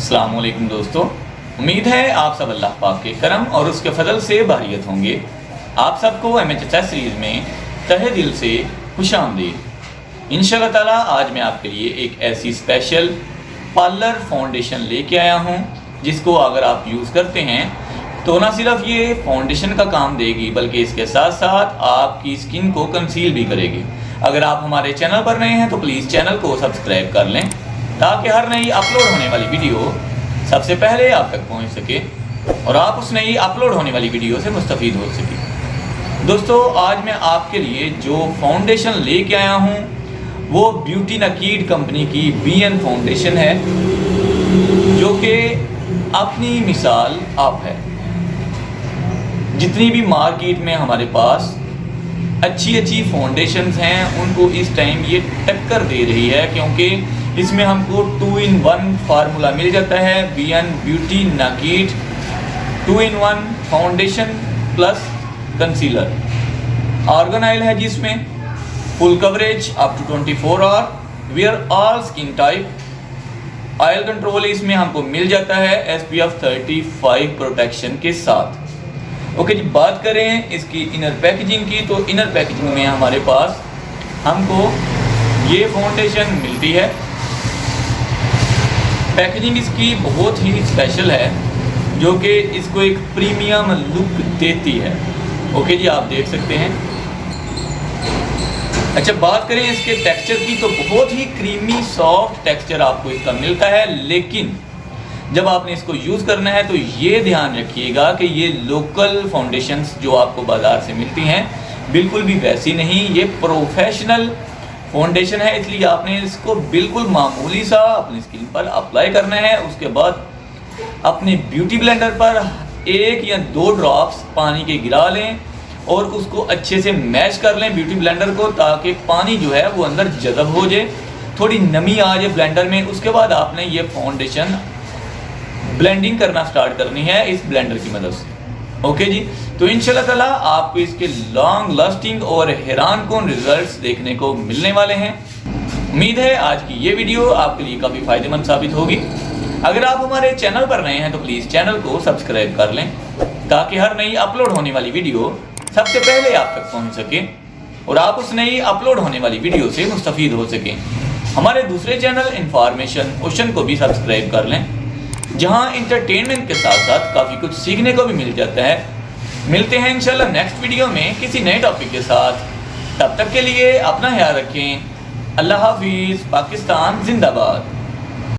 अस्सलाम वालेकुम दोस्तों, उम्मीद है आप सब अल्लाह पाक के करम और उसके फजल से बारियत होंगे। आप सबको MHHS सीरीज़ में तहे दिल से खुशामदीद। इंशाअल्लाह ताला आज मैं आपके लिए एक ऐसी स्पेशल पार्लर फाउंडेशन लेके आया हूँ जिसको अगर आप यूज़ करते हैं तो ना सिर्फ ये फाउंडेशन का काम देगी बल्कि इसके साथ साथ आपकी स्किन को कंसील भी करेगी। अगर आप हमारे चैनल पर नए हैं तो प्लीज़ चैनल को सब्सक्राइब कर लें ताकि हर नई अपलोड होने वाली वीडियो सबसे पहले आप तक पहुंच सके और आप उस नई अपलोड होने वाली वीडियो से मुस्तफ़ीद हो सके। दोस्तों, आज मैं आपके लिए जो फाउंडेशन लेके आया हूं वो ब्यूटी नकीड कंपनी की BN फाउंडेशन है जो कि अपनी मिसाल आप है। जितनी भी मार्केट में हमारे पास अच्छी फाउंडेशंस हैं उनको इस टाइम ये टक्कर दे रही है, क्योंकि इसमें हमको 2-in-1 फार्मूला मिल जाता है। BN beauty naked 2-in-1 foundation plus concealer. Argan oil है जिसमें full coverage up to 24 hour wear all skin type. Oil control इसमें हमको मिल जाता है SPF 35 प्रोटेक्शन के साथ। ओके जी, बात करें इसकी इनर पैकेजिंग की तो इनर पैकेजिंग में हमारे पास हमको ये फाउंडेशन मिलती है। पैकेजिंग इसकी बहुत ही स्पेशल है जो कि इसको एक प्रीमियम लुक देती है। ओके जी, आप देख सकते हैं। अच्छा, बात करें इसके टेक्सचर की तो बहुत ही क्रीमी सॉफ्ट टेक्सचर आपको इसका मिलता है, लेकिन जब आपने इसको यूज़ करना है तो ये ध्यान रखिएगा कि ये लोकल फाउंडेशंस जो आपको बाज़ार से मिलती हैं बिल्कुल भी वैसी नहीं। ये प्रोफेशनल फाउंडेशन है, इसलिए आपने इसको बिल्कुल मामूली सा अपनी स्किन पर अप्लाई करना है। उसके बाद अपने ब्यूटी ब्लेंडर पर 1 या 2 ड्रॉप्स पानी के गिरा लें और उसको अच्छे से मैश कर लें ब्यूटी ब्लेंडर को, ताकि पानी जो है वो अंदर जज़ब हो जाए, थोड़ी नमी आ जाए ब्लेंडर में। उसके बाद आपने ये फाउंडेशन ब्लेंडिंग करना स्टार्ट करनी है इस ब्लेंडर की मदद से। ओके जी, तो इंशाल्लाह ताला आपको इसके लॉन्ग लास्टिंग और हैरानकुन रिजल्ट्स देखने को मिलने वाले हैं। उम्मीद है आज की ये वीडियो आपके लिए काफ़ी फ़ायदेमंद साबित होगी। अगर आप हमारे चैनल पर नए हैं तो प्लीज़ चैनल को सब्सक्राइब कर लें ताकि हर नई अपलोड होने वाली वीडियो सबसे पहले आप तक पहुँच सके और आप उस नई अपलोड होने वाली वीडियो से मुस्तफ़ीद हो सकें। हमारे दूसरे चैनल इन्फॉर्मेशन ओशन को भी सब्सक्राइब कर लें जहां इंटरटेनमेंट के साथ साथ काफ़ी कुछ सीखने को भी मिल जाता है। मिलते हैं इंशाल्लाह नेक्स्ट वीडियो में किसी नए टॉपिक के साथ। तब तक के लिए अपना ख्याल रखें। अल्लाह हाफिज़। पाकिस्तान जिंदाबाद।